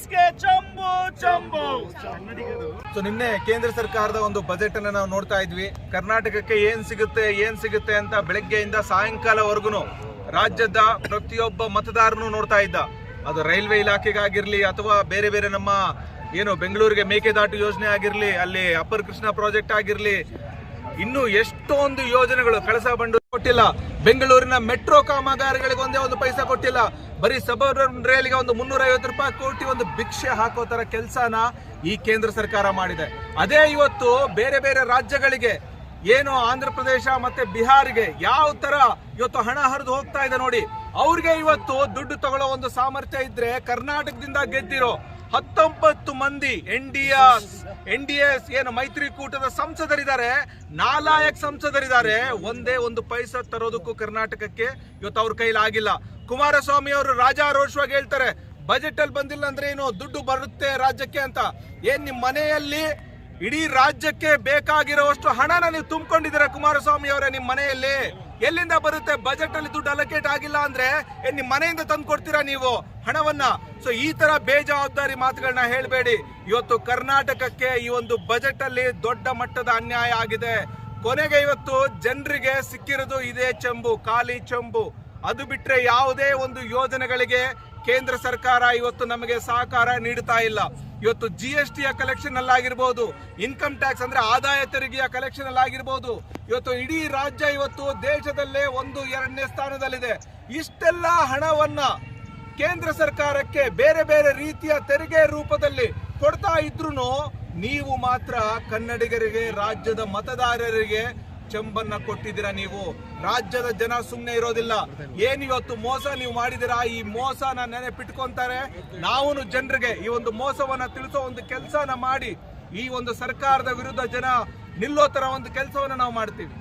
ಕಾಂಗ್ರೆಸ್ಗೆ ಚಂಬು ಚಂಬು. ಸೊ ನಿನ್ನೆ ಕೇಂದ್ರ ಸರ್ಕಾರದ ಒಂದು ಬಜೆಟ್ ಅನ್ನ ನಾವು ನೋಡ್ತಾ ಇದ್ವಿ. ಕರ್ನಾಟಕಕ್ಕೆ ಏನ್ ಸಿಗುತ್ತೆ ಅಂತ ಬೆಳಗ್ಗೆಯಿಂದ ಸಾಯಂಕಾಲವರೆಗೂ ರಾಜ್ಯದ ಪ್ರತಿಯೊಬ್ಬ ಮತದಾರನು ನೋಡ್ತಾ ಇದ್ದ. ಅದು ರೈಲ್ವೆ ಇಲಾಖೆಗಾಗಿರ್ಲಿ ಅಥವಾ ಬೇರೆ ಬೇರೆ ನಮ್ಮ ಏನು ಬೆಂಗಳೂರಿಗೆ ಮೇಕೆದಾಟು ಯೋಜನೆ ಆಗಿರ್ಲಿ, ಅಲ್ಲಿ ಅಪ್ಪರ್ ಕೃಷ್ಣ ಪ್ರಾಜೆಕ್ಟ್ ಆಗಿರ್ಲಿ, ಇನ್ನು ಎಷ್ಟೊಂದು ಯೋಜನೆಗಳು. ಕಳಸಾ ಬಂಡೂರಿ ಕೊಟ್ಟಿಲ್ಲ, ಬೆಂಗಳೂರಿನ ಮೆಟ್ರೋ ಕಾಮಗಾರಿಗಳಿಗೆ ಒಂದೇ ಒಂದು ಪೈಸಾ ಕೊಟ್ಟಿಲ್ಲ. ಬರೀ ಸಬರ್ಬನ್ ರೈಲಿಗೆ ಒಂದು 350 ರೂಪಾಯಿ ಕೋಟಿ ಒಂದು ಭಿಕ್ಷೆ ಹಾಕೋ ತರ ಕೆಲಸನ ಈ ಕೇಂದ್ರ ಸರ್ಕಾರ ಮಾಡಿದೆ. ಅದೇ ಇವತ್ತು ಬೇರೆ ಬೇರೆ ರಾಜ್ಯಗಳಿಗೆ ಏನು ಆಂಧ್ರ ಪ್ರದೇಶ ಮತ್ತೆ ಬಿಹಾರಿಗೆ ಯಾವ ತರ ಇವತ್ತು ಹಣ ಹರಿದು ಹೋಗ್ತಾ ಇದೆ ನೋಡಿ. ಅವ್ರಿಗೆ ಇವತ್ತು ದುಡ್ಡು ತಗೊಳ್ಳೋ ಒಂದು ಸಾಮರ್ಥ್ಯ ಇದ್ರೆ ಕರ್ನಾಟಕದಿಂದ ಗೆದ್ದಿರೋ 19 ಮಂದಿ ಎನ್ಡಿಎಸ್ ಏನು ಮೈತ್ರಿಕೂಟದ ಸಂಸದರಿದ್ದಾರೆ, 4 ಸಂಸದರಿದ್ದಾರೆ. ಒಂದೇ ಒಂದು ಪೈಸಾ ತರೋದಕ್ಕೂ ಕರ್ನಾಟಕಕ್ಕೆ ಇವತ್ತು ಅವ್ರ ಕೈಲಿ ಆಗಿಲ್ಲ. ಕುಮಾರಸ್ವಾಮಿ ಅವರು ರಾಜಾರೋಷವಾಗಿ ಹೇಳ್ತಾರೆ ಬಜೆಟ್ ಅಲ್ಲಿ ಬಂದಿಲ್ಲ ಅಂದ್ರೆ ಏನು ದುಡ್ಡು ಬರುತ್ತೆ ರಾಜ್ಯಕ್ಕೆ ಅಂತ. ಏನ್ ನಿಮ್ ಮನೆಯಲ್ಲಿ ಇಡೀ ರಾಜ್ಯಕ್ಕೆ ಬೇಕಾಗಿರೋಷ್ಟು ಹಣನ ನೀವು ತುಂಬಿಕೊಂಡಿದ್ದೀರಾ ಕುಮಾರಸ್ವಾಮಿ ಅವರೇ? ನಿಮ್ ಮನೆಯಲ್ಲಿ ಎಲ್ಲಿಂದ ಬರುತ್ತೆ? ಬಜೆಟ್ ಅಲ್ಲಿ ದುಡ್ಡು ಅಲೋಕೇಟ್ ಆಗಿಲ್ಲ ಅಂದ್ರೆ ನಿಮ್ ಮನೆಯಿಂದ ತಂದು ಕೊಡ್ತೀರಾ ನೀವು ಹಣವನ್ನ? ಸೊ ಈ ತರ ಬೇಜವಾಬ್ದಾರಿ ಮಾತುಗಳನ್ನ ಹೇಳ್ಬೇಡಿ. ಇವತ್ತು ಕರ್ನಾಟಕಕ್ಕೆ ಈ ಒಂದು ಬಜೆಟ್ ಅಲ್ಲಿ ದೊಡ್ಡ ಮಟ್ಟದ ಅನ್ಯಾಯ ಆಗಿದೆ. ಕೊನೆಗೆ ಇವತ್ತು ಜನರಿಗೆ ಸಿಕ್ಕಿರೋದು ಇದೇ ಚೆಂಬು, ಖಾಲಿ ಚೆಂಬು. ಅದು ಬಿಟ್ರೆ ಯಾವುದೇ ಒಂದು ಯೋಜನೆಗಳಿಗೆ ಕೇಂದ್ರ ಸರ್ಕಾರ ಇವತ್ತು ನಮಗೆ ಸಹಕಾರ ನೀಡುತ್ತಾ ಇಲ್ಲ. ಇವತ್ತು GST ಕಲೆಕ್ಷನ್ ಅಲ್ಲಾಗಿರ್ಬೋದು, ಇನ್ಕಮ್ ಟ್ಯಾಕ್ಸ್ ಅಂದ್ರೆ ಆದಾಯ ತೆರಿಗೆಯ ಕಲೆಕ್ಷನ್ ಅಲ್ಲಾಗಿರ್ಬೋದು, ಇವತ್ತು ಇಡೀ ರಾಜ್ಯ ಇವತ್ತು ದೇಶದಲ್ಲೇ 1-2ನೇ ಸ್ಥಾನದಲ್ಲಿದೆ. ಇಷ್ಟೆಲ್ಲ ಹಣವನ್ನ ಕೇಂದ್ರ ಸರ್ಕಾರಕ್ಕೆ ಬೇರೆ ಬೇರೆ ರೀತಿಯ ತೆರಿಗೆ ರೂಪದಲ್ಲಿ ಕೊಡ್ತಾ ಇದ್ರು ನೀವು ಮಾತ್ರ ಕನ್ನಡಿಗರಿಗೆ, ರಾಜ್ಯದ ಮತದಾರರಿಗೆ ಚೆಂಬನ್ನ ಕೊಟ್ಟಿದ್ದೀರಾ. ನೀವು ರಾಜ್ಯದ ಜನ ಸುಮ್ಮನೆ ಇರೋದಿಲ್ಲ. ಏನಿವತ್ತು ಮೋಸ ನೀವು ಮಾಡಿದಿರಾ, ಈ ಮೋಸನ ನೆನಪಿಟ್ಕೊಂತಾರೆ. ನಾವು ಜನರಿಗೆ ಈ ಒಂದು ಮೋಸವನ್ನ ತಿಳಿಸೋ ಒಂದು ಕೆಲಸನ ಮಾಡಿ ಈ ಒಂದು ಸರ್ಕಾರದ ವಿರುದ್ಧ ಜನ ನಿಲ್ಲೋ ತರ ಒಂದು ಕೆಲಸವನ್ನ ನಾವು ಮಾಡ್ತೀವಿ.